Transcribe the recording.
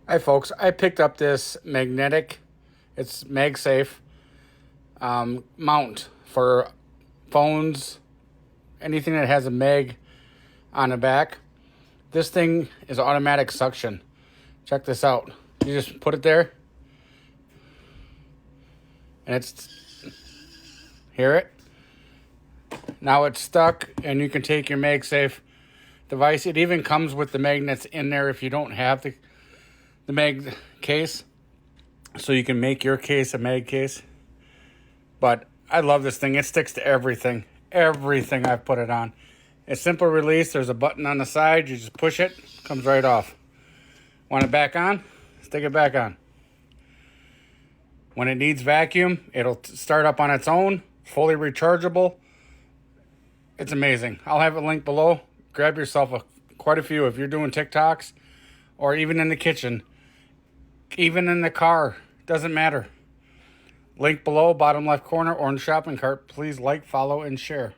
Hi folks, I picked up this magnetic, it's MagSafe mount for phones, anything that has a mag on the back. This thing is automatic suction. Check this out. You just put it there and hear it? Now it's stuck and you can take your MagSafe device. It even comes with the magnets in there if you don't have the mag case. So you can make your case a mag case. But I love this thing. It sticks to everything. Everything I've put it on. It's simple release. There's a button on the side. You just push it. Comes right off. Want it back on? Stick it back on. When it needs vacuum, it'll start up on its own. Fully rechargeable. It's amazing. I'll have a link below. Grab yourself quite a few if you're doing TikToks or even in the kitchen. Even in the car. Doesn't matter. Link below, bottom left corner, orange shopping cart. Please like, follow, and share.